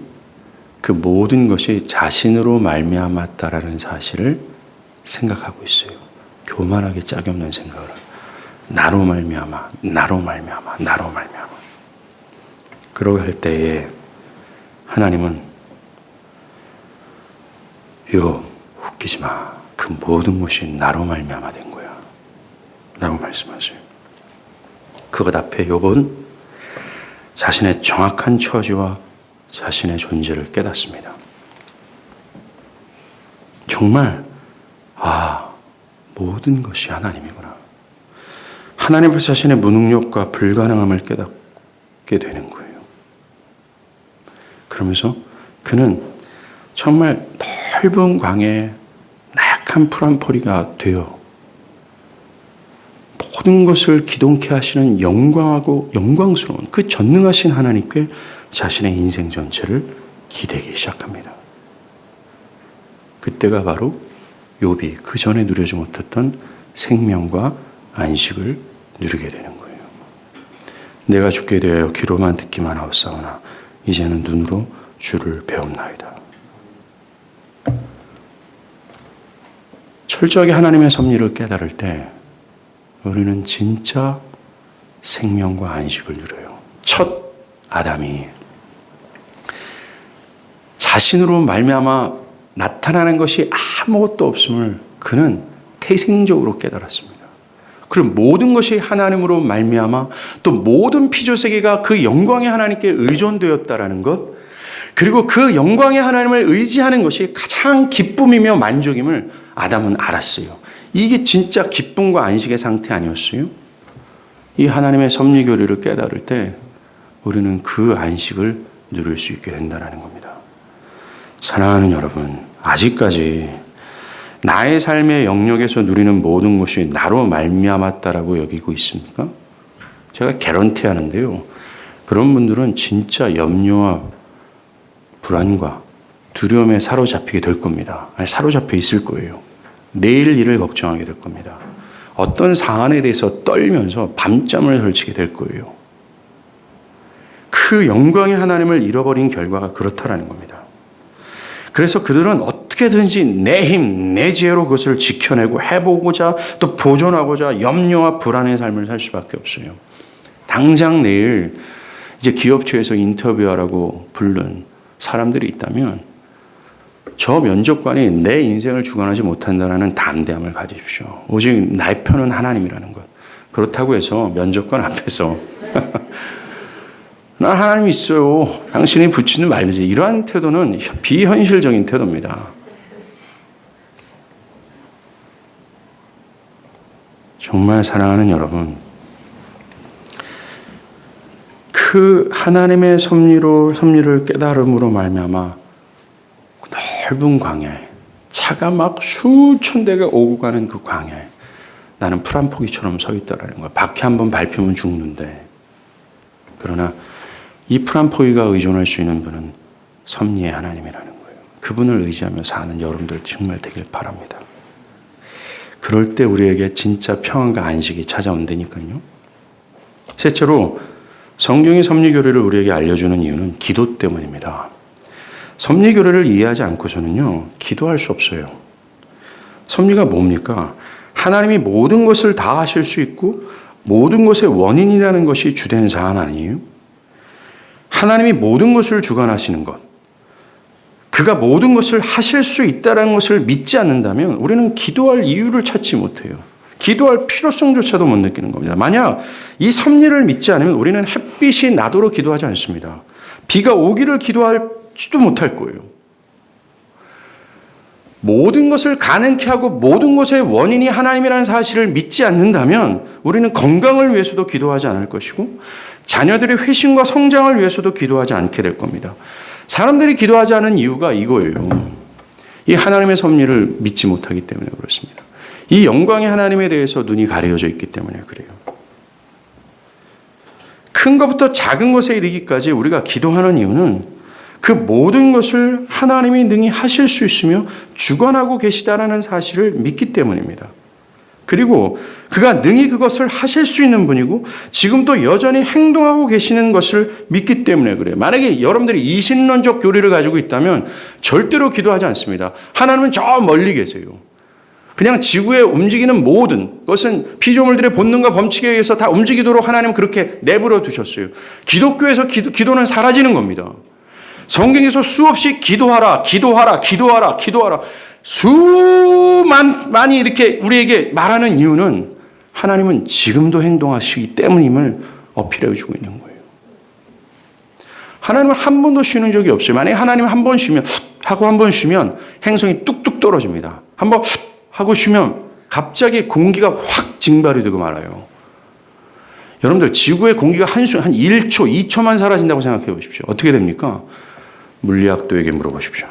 그 모든 것이 자신으로 말미암았다라는 사실을 생각하고 있어요. 교만하게 짝이 없는 생각을. 나로 말미암아, 나로 말미암아, 나로 말미암아. 그러고 할 때에 하나님은 욥 웃기지 마. 그 모든 것이 나로 말미암아 된 거야 라고 말씀하세요. 그것 앞에 욥은 자신의 정확한 처지와 자신의 존재를 깨닫습니다. 정말 모든 것이 하나님이구나. 하나님 앞에 자신의 무능력과 불가능함을 깨닫게 되는 거예요. 그러면서 그는 정말 넓은 광야에 나약한 풀 한 포리가 되어 모든 것을 기동케 하시는 영광하고 영광스러운 그 전능하신 하나님께 자신의 인생 전체를 기대기 시작합니다. 그때가 바로 욥이 그 전에 누려지 못했던 생명과 안식을 누리게 되는 거예요. 내가 주께 대하여 귀로만 듣기만 하옵사오나 이제는 눈으로 주를 배움나이다. 철저하게 하나님의 섭리를 깨달을 때 우리는 진짜 생명과 안식을 누려요. 첫 아담이 자신으로 말미암아 나타나는 것이 아무것도 없음을 그는 태생적으로 깨달았습니다. 그럼 모든 것이 하나님으로 말미암아 또 모든 피조세계가 그 영광의 하나님께 의존되었다라는 것, 그리고 그 영광의 하나님을 의지하는 것이 가장 기쁨이며 만족임을 아담은 알았어요. 이게 진짜 기쁨과 안식의 상태 아니었어요? 이 하나님의 섭리 교리를 깨달을 때 우리는 그 안식을 누릴 수 있게 된다는 겁니다. 사랑하는 여러분, 아직까지 나의 삶의 영역에서 누리는 모든 것이 나로 말미암았다라고 여기고 있습니까? 제가 개런티 하는데요. 그런 분들은 진짜 염려와 불안과 두려움에 사로잡히게 될 겁니다. 아니, 사로잡혀 있을 거예요. 내일 일을 걱정하게 될 겁니다. 어떤 사안에 대해서 떨면서 밤잠을 설치게 될 거예요. 그 영광의 하나님을 잃어버린 결과가 그렇다라는 겁니다. 그래서 그들은 어떻게든지 내 힘, 내 지혜로 그것을 지켜내고 해보고자 또 보존하고자 염려와 불안의 삶을 살 수밖에 없어요. 당장 내일 이제 기업체에서 인터뷰하라고 부른 사람들이 있다면 저 면접관이 내 인생을 주관하지 못한다는 담대함을 가지십시오. 오직 나의 편은 하나님이라는 것. 그렇다고 해서 면접관 앞에서 난 하나님이 있어요. 당신이 붙이는 말든지 이러한 태도는 비현실적인 태도입니다. 정말 사랑하는 여러분, 그 하나님의 섭리를 깨달음으로 말미암아 넓은 광야에 차가 막 수천 대가 오고 가는 그 광야에 나는 풀 한 포기처럼 서 있다라는 거야. 바퀴 한번 밟히면 죽는데. 그러나 이 풀 한 포기가 의존할 수 있는 분은 섭리의 하나님이라는 거예요. 그분을 의지하며 사는 여러분들 정말 되길 바랍니다. 그럴 때 우리에게 진짜 평안과 안식이 찾아온다니까요. 셋째로 성경의 섭리 교리를 우리에게 알려주는 이유는 기도 때문입니다. 섭리 교리를 이해하지 않고서는요, 기도할 수 없어요. 섭리가 뭡니까? 하나님이 모든 것을 다 하실 수 있고 모든 것의 원인이라는 것이 주된 사안 아니에요? 하나님이 모든 것을 주관하시는 것, 그가 모든 것을 하실 수 있다는 것을 믿지 않는다면 우리는 기도할 이유를 찾지 못해요. 기도할 필요성조차도 못 느끼는 겁니다. 만약 이 섭리를 믿지 않으면 우리는 햇빛이 나도록 기도하지 않습니다. 비가 오기를 기도하지도 못할 거예요. 모든 것을 가능케 하고 모든 것의 원인이 하나님이라는 사실을 믿지 않는다면 우리는 건강을 위해서도 기도하지 않을 것이고 자녀들의 회심과 성장을 위해서도 기도하지 않게 될 겁니다. 사람들이 기도하지 않은 이유가 이거예요. 이 하나님의 섭리를 믿지 못하기 때문에 그렇습니다. 이 영광의 하나님에 대해서 눈이 가려져 있기 때문에 그래요. 큰 것부터 작은 것에 이르기까지 우리가 기도하는 이유는 그 모든 것을 하나님이 능히 하실 수 있으며 주관하고 계시다라는 사실을 믿기 때문입니다. 그리고 그가 능히 그것을 하실 수 있는 분이고 지금도 여전히 행동하고 계시는 것을 믿기 때문에 그래요. 만약에 여러분들이 이신론적 교리를 가지고 있다면 절대로 기도하지 않습니다. 하나님은 저 멀리 계세요. 그냥 지구에 움직이는 모든 것은 피조물들의 본능과 법칙에 의해서 다 움직이도록 하나님은 그렇게 내버려 두셨어요. 기독교에서 기도는 사라지는 겁니다. 성경에서 수없이 기도하라, 기도하라, 기도하라, 기도하라. 많이 이렇게 우리에게 말하는 이유는 하나님은 지금도 행동하시기 때문임을 어필해 주고 있는 거예요. 하나님은 한 번도 쉬는 적이 없어요. 만약에 하나님 한 번 쉬면, 하고 한 번 쉬면 행성이 뚝뚝 떨어집니다. 한 번 하고 쉬면 갑자기 공기가 확 증발이 되고 말아요. 여러분들 지구의 공기가 한 1초, 2초만 사라진다고 생각해 보십시오. 어떻게 됩니까? 물리학도에게 물어보십시오.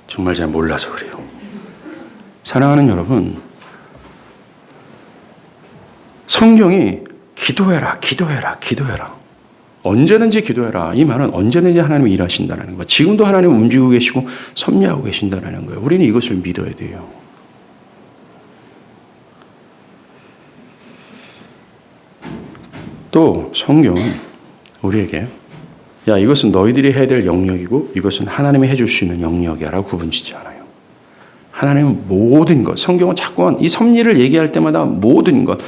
정말 잘 몰라서 그래요. 사랑하는 여러분, 성경이 기도해라, 기도해라, 기도해라. 언제든지 기도해라. 이 말은 언제든지 하나님이 일하신다는 거예요. 지금도 하나님은 움직이고 계시고 섭리하고 계신다는 거예요. 우리는 이것을 믿어야 돼요. 또 성경은 우리에게 야, 이것은 너희들이 해야 될 영역이고 이것은 하나님이 해줄 수 있는 영역이야 라고 구분짓지 않아요. 하나님은 모든 것, 성경은 자꾸만 이 섭리를 얘기할 때마다 모든 것,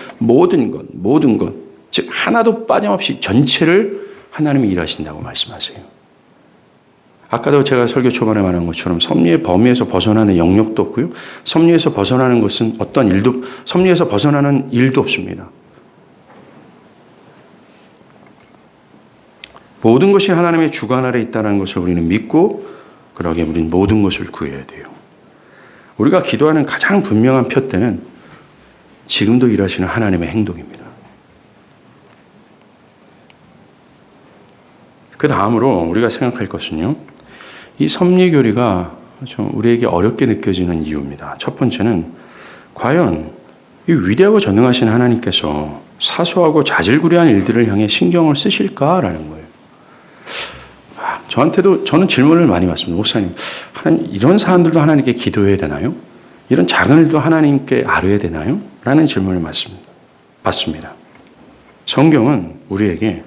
즉 하나도 빠짐없이 전체를 하나님이 일하신다고 말씀하세요. 아까도 제가 설교 초반에 말한 것처럼 섭리의 범위에서 벗어나는 영역도 없고요. 섭리에서 벗어나는 것은 섭리에서 벗어나는 일도 없습니다. 모든 것이 하나님의 주관 아래 있다는 것을 우리는 믿고 그러기에 우리는 모든 것을 구해야 돼요. 우리가 기도하는 가장 분명한 표대는 지금도 일하시는 하나님의 행동입니다. 그 다음으로 우리가 생각할 것은요. 이 섭리교리가 좀 우리에게 어렵게 느껴지는 이유입니다. 첫 번째는 과연 이 위대하고 전능하신 하나님께서 사소하고 자질구레한 일들을 향해 신경을 쓰실까라는 거예요. 저는 질문을 많이 받습니다. 목사님, 이런 사람들도 하나님께 기도해야 되나요? 이런 작은 일도 하나님께 아뢰야 되나요? 라는 질문을 받습니다. 성경은 우리에게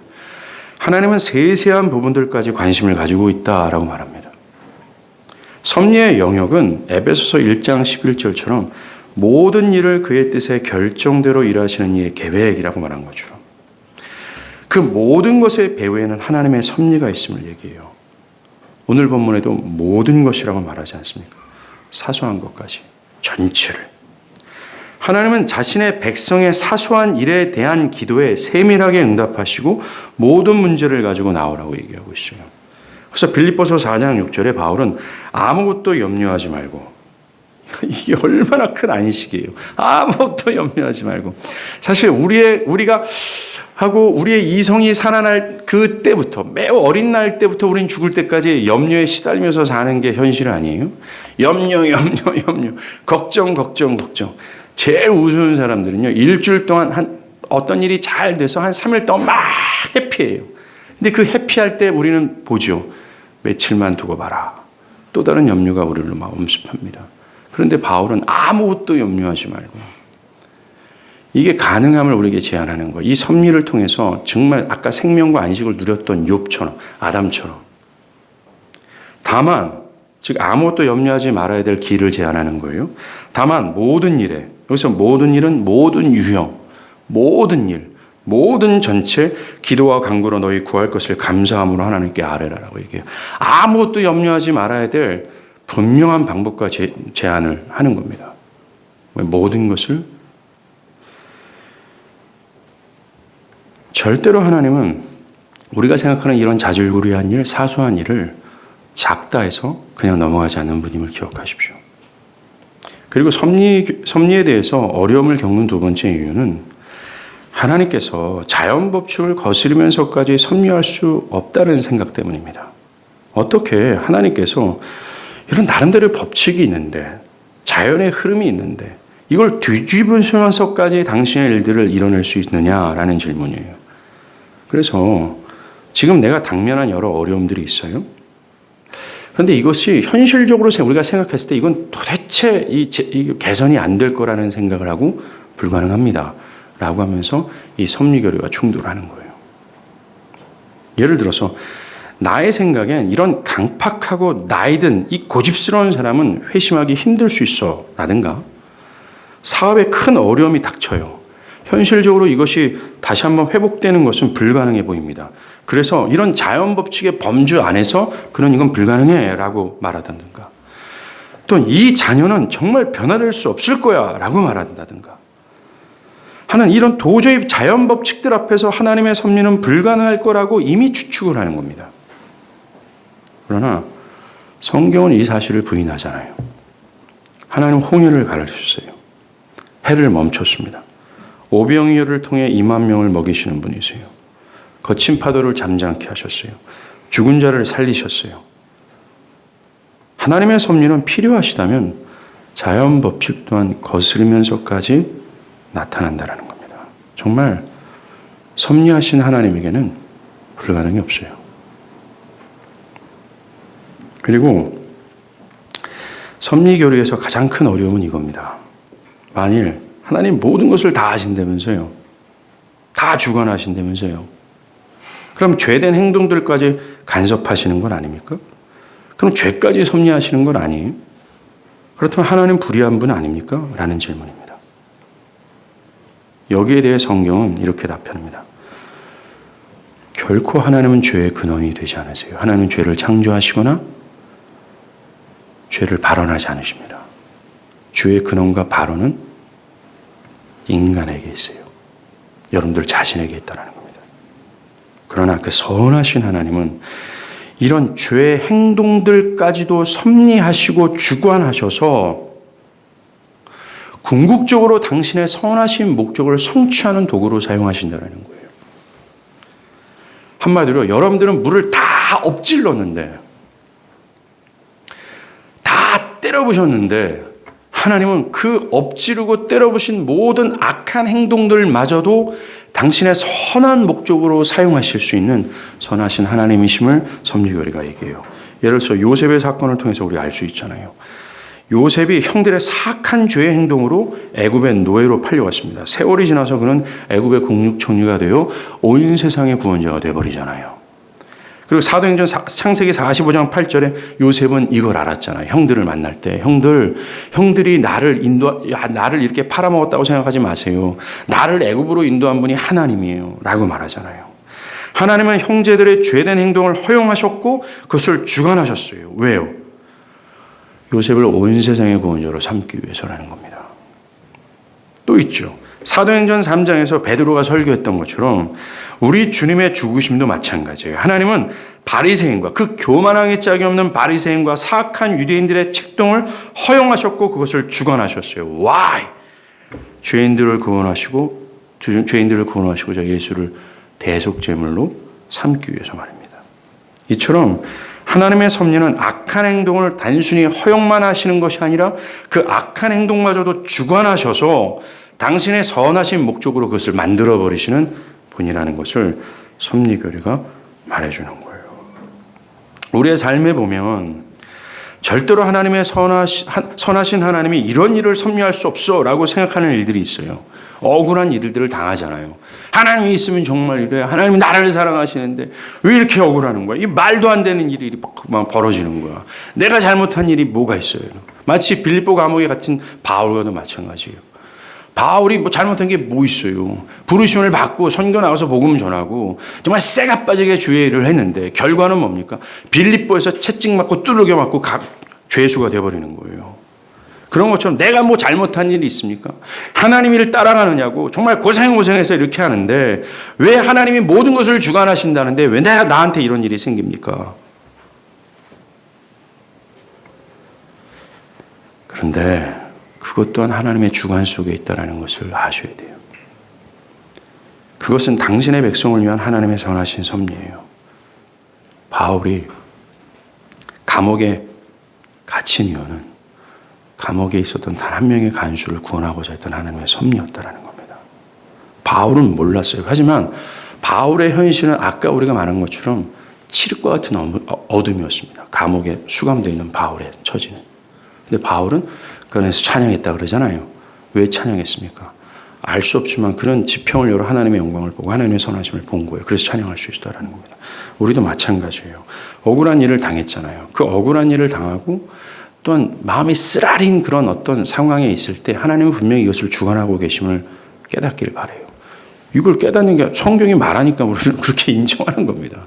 하나님은 세세한 부분들까지 관심을 가지고 있다라고 말합니다. 섭리의 영역은 에베소서 1장 11절처럼 모든 일을 그의 뜻의 결정대로 일하시는 이의 계획이라고 말한 거죠. 그 모든 것의 배후에는 하나님의 섭리가 있음을 얘기해요. 오늘 본문에도 모든 것이라고 말하지 않습니까? 사소한 것까지, 전체를. 하나님은 자신의 백성의 사소한 일에 대한 기도에 세밀하게 응답하시고 모든 문제를 가지고 나오라고 얘기하고 있어요. 그래서 빌립보서 4장 6절에 바울은 아무것도 염려하지 말고, 이게 얼마나 큰 안식이에요. 아무것도 염려하지 말고. 사실 우리가 하고 우리의 이성이 살아날 그때부터, 매우 어린 날 때부터 우린 죽을 때까지 염려에 시달리면서 사는 게 현실 아니에요? 염려, 걱정. 제일 우스운 사람들은요, 일주일 동안 어떤 일이 잘 돼서 한 3일 동안 막 해피해요. 근데 그 해피할 때 우리는 보죠. 며칠만 두고 봐라. 또 다른 염려가 우리를 막 엄습합니다. 그런데 바울은 아무것도 염려하지 말고, 이게 가능함을 우리에게 제안하는 거예요. 이 섭리를 통해서 정말 아까 생명과 안식을 누렸던 욥처럼, 아담처럼. 다만, 즉 아무것도 염려하지 말아야 될 길을 제안하는 거예요. 다만 모든 일에, 여기서 모든 일은 모든 유형, 모든 일, 모든 전체 기도와 간구로 너희 구할 것을 감사함으로 하나님께 아뢰라라고 얘기해요. 아무것도 염려하지 말아야 될 분명한 방법과 제안을 하는 겁니다. 모든 것을. 절대로 하나님은 우리가 생각하는 이런 자질구레한 일, 사소한 일을 작다 해서 그냥 넘어가지 않는 분임을 기억하십시오. 그리고 섭리에 대해서 어려움을 겪는 두 번째 이유는 하나님께서 자연 법칙을 거스르면서까지 섭리할 수 없다는 생각 때문입니다. 어떻게 하나님께서 이런 나름대로의 법칙이 있는데, 자연의 흐름이 있는데 이걸 뒤집으면서까지 당신의 일들을 이뤄낼 수 있느냐라는 질문이에요. 그래서 지금 내가 당면한 여러 어려움들이 있어요. 그런데 이것이 현실적으로 우리가 생각했을 때 이건 도대체 이 개선이 안 될 거라는 생각을 하고 불가능합니다. 라고 하면서 이 섭리교류가 충돌하는 거예요. 예를 들어서 나의 생각엔 이런 강팍하고 나이든 이 고집스러운 사람은 회심하기 힘들 수 있어 라든가, 사업에 큰 어려움이 닥쳐요. 현실적으로 이것이 다시 한번 회복되는 것은 불가능해 보입니다. 그래서 이런 자연 법칙의 범주 안에서 그런 이건 불가능해 라고 말하다든가, 또 이 자녀는 정말 변화될 수 없을 거야 라고 말한다든가 하는 이런 도저히 자연 법칙들 앞에서 하나님의 섭리는 불가능할 거라고 이미 추측을 하는 겁니다. 그러나 성경은 이 사실을 부인하잖아요. 하나님은 홍해를 가르쳤어요. 해를 멈췄습니다. 오병이어를 통해 2만 명을 먹이시는 분이세요. 거친 파도를 잠잠케 하셨어요. 죽은 자를 살리셨어요. 하나님의 섭리는 필요하시다면 자연 법칙 또한 거스르면서까지 나타난다는 겁니다. 정말 섭리하신 하나님에게는 불가능이 없어요. 그리고 섭리교류에서 가장 큰 어려움은 이겁니다. 만일 하나님 모든 것을 다 하신다면서요. 다 주관하신다면서요. 그럼 죄된 행동들까지 간섭하시는 건 아닙니까? 그럼 죄까지 섭리하시는 건 아니에요? 그렇다면 하나님 불의한 분 아닙니까? 라는 질문입니다. 여기에 대해 성경은 이렇게 답변합니다. 결코 하나님은 죄의 근원이 되지 않으세요. 하나님은 죄를 창조하시거나 죄를 발언하지 않으십니다. 죄의 근원과 발언은 인간에게 있어요. 여러분들 자신에게 있다는 겁니다. 그러나 그 선하신 하나님은 이런 죄의 행동들까지도 섭리하시고 주관하셔서 궁극적으로 당신의 선하신 목적을 성취하는 도구로 사용하신다는 거예요. 한마디로 여러분들은 물을 다 엎질렀는데, 다 때려부셨는데 하나님은 그 엎지르고 때려부신 모든 악한 행동들마저도 당신의 선한 목적으로 사용하실 수 있는 선하신 하나님이심을 섭리교리가 얘기해요. 예를 들어서 요셉의 사건을 통해서 우리 알 수 있잖아요. 요셉이 형들의 사악한 죄의 행동으로 애굽의 노예로 팔려왔습니다. 세월이 지나서 그는 애굽의 국육총리가 되어 온 세상의 구원자가 되어버리잖아요. 그리고 사도행전 창세기 45장 8절에 요셉은 이걸 알았잖아요. 형들을 만날 때 형들이 나를 이렇게 팔아먹었다고 생각하지 마세요. 나를 애굽으로 인도한 분이 하나님이에요 라고 말하잖아요. 하나님은 형제들의 죄된 행동을 허용하셨고 그것을 주관하셨어요. 왜요? 요셉을 온 세상의 구원자로 삼기 위해서라는 겁니다. 또 있죠. 사도행전 3장에서 베드로가 설교했던 것처럼 우리 주님의 죽으심도 마찬가지예요. 하나님은 바리새인과 그 교만하기 짝이 없는 바리새인과 사악한 유대인들의 책동을 허용하셨고 그것을 주관하셨어요. Why? 죄인들을 구원하시고자 예수를 대속제물로 삼기 위해서 말입니다. 이처럼 하나님의 섭리는 악한 행동을 단순히 허용만 하시는 것이 아니라 그 악한 행동마저도 주관하셔서 당신의 선하신 목적으로 그것을 만들어버리시는 분이라는 것을 섭리교리가 말해주는 거예요. 우리의 삶에 보면 절대로 하나님의 선하신 하나님이 이런 일을 섭리할 수 없어 라고 생각하는 일들이 있어요. 억울한 일들을 당하잖아요. 하나님이 있으면 정말 이래. 하나님이 나를 사랑하시는데 왜 이렇게 억울하는 거야? 이 말도 안 되는 일이 막 벌어지는 거야. 내가 잘못한 일이 뭐가 있어요? 마치 빌립보 감옥에 갇힌 바울과도 마찬가지예요. 바울이 잘못한 게 뭐 있어요? 부르심을 받고 선교 나가서 복음 전하고 정말 쇠가 빠지게 주의 일을 했는데 결과는 뭡니까? 빌립보에서 채찍 맞고 두들겨 맞고 죄수가 돼버리는 거예요. 그런 것처럼 내가 뭐 잘못한 일이 있습니까? 하나님 일을 따라가느냐고 정말 고생해서 이렇게 하는데 왜 하나님이 모든 것을 주관하신다는데 왜 나한테 이런 일이 생깁니까? 그런데 그것 또한 하나님의 주관 속에 있다는 것을 아셔야 돼요. 그것은 당신의 백성을 위한 하나님의 선하신 섭리예요. 바울이 감옥에 갇힌 이유는 감옥에 있었던 단 한 명의 간수를 구원하고자 했던 하나님의 섭리였다는 겁니다. 바울은 몰랐어요. 하지만 바울의 현실은 아까 우리가 말한 것처럼 칠흑과 같은 어둠이었습니다. 감옥에 수감되어 있는 바울의 처지는. 근데 바울은 그 안에서 찬양했다 그러잖아요. 왜 찬양했습니까? 알 수 없지만 그런 지평을 열어 하나님의 영광을 보고 하나님의 선하심을 본 거예요. 그래서 찬양할 수 있다는 겁니다. 우리도 마찬가지예요. 억울한 일을 당했잖아요. 그 억울한 일을 당하고 또한 마음이 쓰라린 그런 어떤 상황에 있을 때 하나님은 분명히 이것을 주관하고 계심을 깨닫길 바라요. 이걸 깨닫는 게 성경이 말하니까 우리는 그렇게 인정하는 겁니다.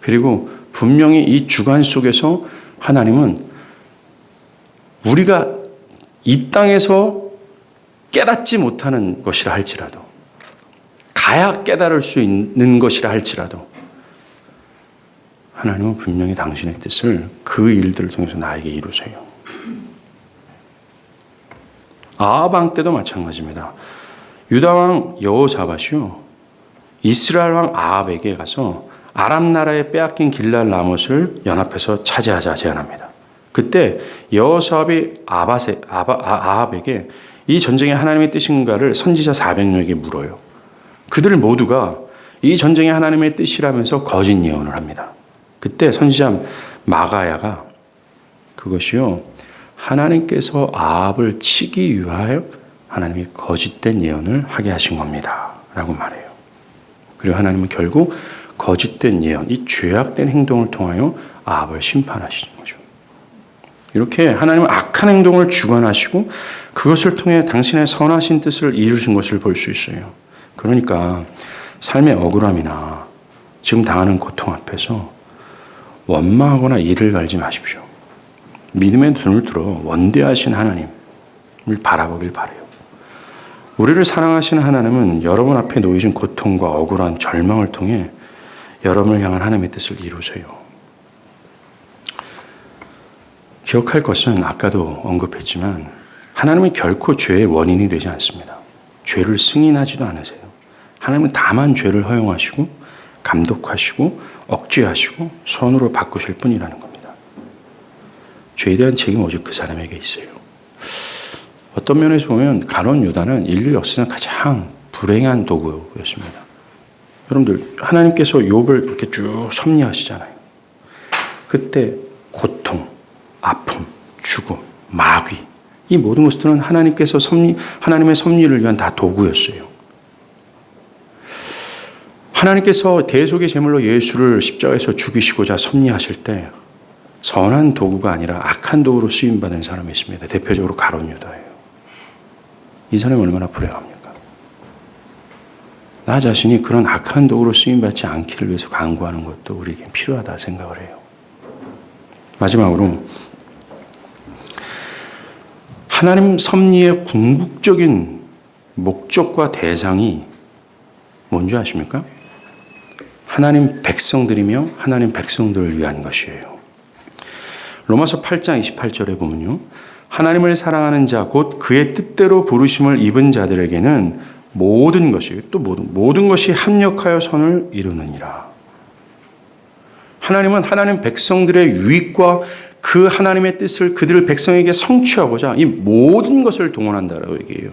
그리고 분명히 이 주관 속에서 하나님은 우리가 이 땅에서 깨닫지 못하는 것이라 할지라도 가야 깨달을 수 있는 것이라 할지라도 하나님은 분명히 당신의 뜻을 그 일들을 통해서 나에게 이루세요. 아합 왕 때도 마찬가지입니다. 유다 왕 여호사밧이요 이스라엘 왕 아합에게 가서 아람 나라에 빼앗긴 길랄 라못을 연합해서 차지하자 제안합니다. 그때 여호사밧이 아합에게 이 전쟁이 하나님의 뜻인가를 선지자 400명에게 물어요. 그들 모두가 이 전쟁이 하나님의 뜻이라면서 거짓 예언을 합니다. 그때 선지자 마가야가 그것이요 하나님께서 아합을 치기 위하여 하나님이 거짓된 예언을 하게 하신 겁니다 라고 말해요. 그리고 하나님은 결국 거짓된 예언, 이 죄악된 행동을 통하여 아합을 심판하시는 거죠. 이렇게 하나님은 악한 행동을 주관하시고 그것을 통해 당신의 선하신 뜻을 이루신 것을 볼 수 있어요. 그러니까 삶의 억울함이나 지금 당하는 고통 앞에서 원망하거나 이를 갈지 마십시오. 믿음의 눈을 들어 원대하신 하나님을 바라보길 바라요. 우리를 사랑하시는 하나님은 여러분 앞에 놓이신 고통과 억울한 절망을 통해 여러분을 향한 하나님의 뜻을 이루세요. 기억할 것은 아까도 언급했지만 하나님은 결코 죄의 원인이 되지 않습니다. 죄를 승인하지도 않으세요. 하나님은 다만 죄를 허용하시고 감독하시고 억제하시고 선으로 바꾸실 뿐이라는 겁니다. 죄에 대한 책임은 오직 그 사람에게 있어요. 어떤 면에서 보면 가룟 유다는 인류 역사상 가장 불행한 도구였습니다. 여러분들 하나님께서 욥을 이렇게 쭉 섭리하시잖아요. 그때 고통, 아픔, 죽음, 마귀, 이 모든 것들은 하나님의 섭리를 위한 다 도구였어요. 하나님께서 대속의 제물로 예수를 십자가에서 죽이시고자 섭리하실 때 선한 도구가 아니라 악한 도구로 쓰임받은 사람이 있습니다. 대표적으로 가룟 유다예요. 이 사람이 얼마나 불행합니까? 나 자신이 그런 악한 도구로 쓰임받지 않기를 위해서 간구하는 것도 우리에게 필요하다 생각을 해요. 마지막으로 하나님 섭리의 궁극적인 목적과 대상이 뭔지 아십니까? 하나님 백성들이며 하나님 백성들을 위한 것이에요. 로마서 8장 28절에 보면요. 하나님을 사랑하는 자 곧 그의 뜻대로 부르심을 입은 자들에게는 모든 것이 모든 것이 합력하여 선을 이루느니라. 하나님은 하나님 백성들의 유익과 그 하나님의 뜻을 그들 백성에게 성취하고자 이 모든 것을 동원한다라고 얘기해요.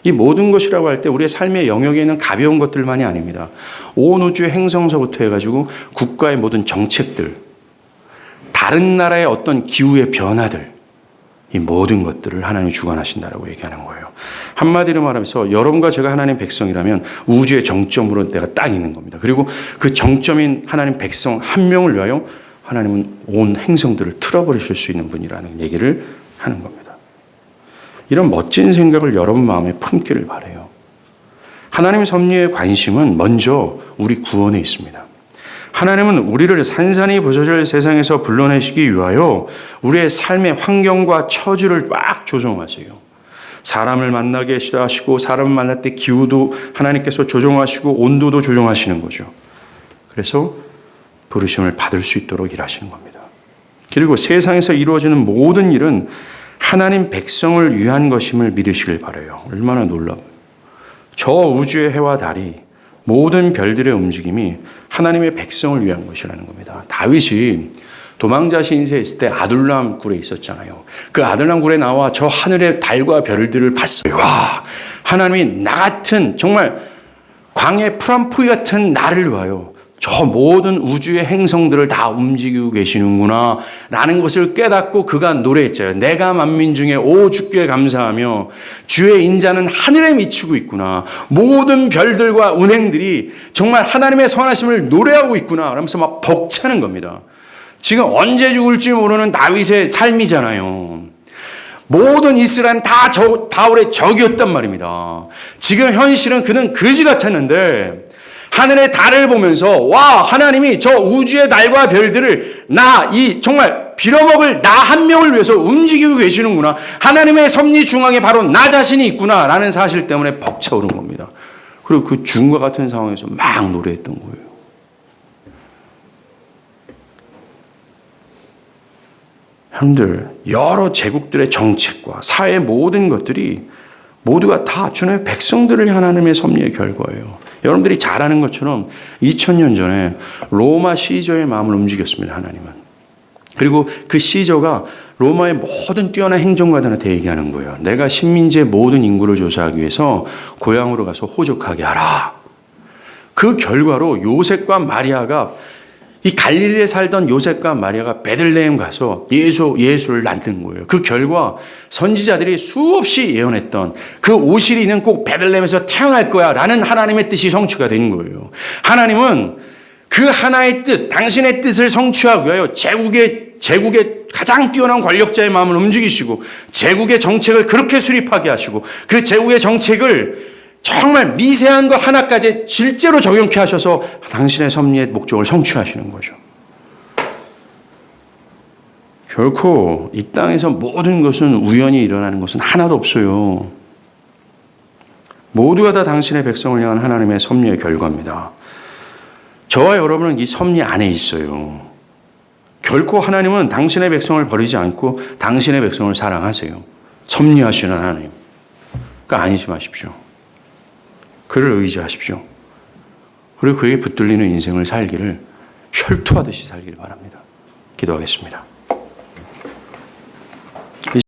이 모든 것이라고 할 때 우리의 삶의 영역에 있는 가벼운 것들만이 아닙니다. 온 우주의 행성서부터 해가지고 국가의 모든 정책들, 다른 나라의 어떤 기후의 변화들, 이 모든 것들을 하나님이 주관하신다라고 얘기하는 거예요. 한마디로 말하면서 여러분과 제가 하나님 백성이라면 우주의 정점으로 내가 딱 있는 겁니다. 그리고 그 정점인 하나님 백성 한 명을 위하여 하나님은 온 행성들을 틀어버리실 수 있는 분이라는 얘기를 하는 겁니다. 이런 멋진 생각을 여러분 마음에 품기를 바라요. 하나님의 섭리의 관심은 먼저 우리 구원에 있습니다. 하나님은 우리를 산산이 부서질 세상에서 불러내시기 위하여 우리의 삶의 환경과 처지를 막 조정하세요. 사람을 만나게 하시고 사람을 만날 때 기후도 하나님께서 조정하시고 온도도 조정하시는 거죠. 그래서 부르심을 받을 수 있도록 일하시는 겁니다. 그리고 세상에서 이루어지는 모든 일은 하나님 백성을 위한 것임을 믿으시길 바라요. 얼마나 놀라워요. 저 우주의 해와 달이 모든 별들의 움직임이 하나님의 백성을 위한 것이라는 겁니다. 다윗이 도망자 신세에 있을 때 아둘람 굴에 있었잖아요. 그 아둘람 굴에 나와 저 하늘의 달과 별들을 봤어요. 와, 하나님이 나 같은 정말 광해 프람포이 같은 나를 위하여 저 모든 우주의 행성들을 다 움직이고 계시는구나 라는 것을 깨닫고 그가 노래했잖아요. 내가 만민 중에 오 주께 감사하며 주의 인자는 하늘에 미치고 있구나. 모든 별들과 운행들이 정말 하나님의 선하심을 노래하고 있구나 라면서 막 벅차는 겁니다. 지금 언제 죽을지 모르는 다윗의 삶이잖아요. 모든 이스라엘은 다 바울의 적이었단 말입니다. 지금 현실은 그는 거지 같았는데 하늘의 달을 보면서 와, 하나님이 저 우주의 달과 별들을 정말 빌어먹을 나 한 명을 위해서 움직이고 계시는구나. 하나님의 섭리 중앙에 바로 나 자신이 있구나 라는 사실 때문에 벅차오른 겁니다. 그리고 그 죽음과 같은 상황에서 막 노래했던 거예요. 여러분들, 여러 제국들의 정책과 사회의 모든 것들이 모두가 다 주님의 백성들을 향한 하나님의 섭리의 결과예요. 여러분들이 잘 아는 것처럼 2000년 전에 로마 시저의 마음을 움직였습니다. 하나님은. 그리고 그 시저가 로마의 모든 뛰어난 행정가들한테 얘기하는 거예요. 내가 식민지의 모든 인구를 조사하기 위해서 고향으로 가서 호적하게 하라. 그 결과로 요셉과 마리아가 이 갈릴리에 살던 요셉과 마리아가 베들레헴 가서 예수를 낳는 거예요. 그 결과 선지자들이 수없이 예언했던 그 오실이는 꼭 베들레헴에서 태어날 거야 라는 하나님의 뜻이 성취가 된 거예요. 하나님은 그 하나의 뜻, 당신의 뜻을 성취하기 위하여 제국의 가장 뛰어난 권력자의 마음을 움직이시고 제국의 정책을 그렇게 수립하게 하시고 그 제국의 정책을 정말 미세한 것 하나까지 실제로 적용케 하셔서 당신의 섭리의 목적을 성취하시는 거죠. 결코 이 땅에서 모든 것은 우연히 일어나는 것은 하나도 없어요. 모두가 다 당신의 백성을 향한 하나님의 섭리의 결과입니다. 저와 여러분은 이 섭리 안에 있어요. 결코 하나님은 당신의 백성을 버리지 않고 당신의 백성을 사랑하세요. 섭리하시는 하나님. 그러니까 안심하십시오. 그를 의지하십시오. 그리고 그에게 붙들리는 인생을 살기를 혈투하듯이 살기를 바랍니다. 기도하겠습니다.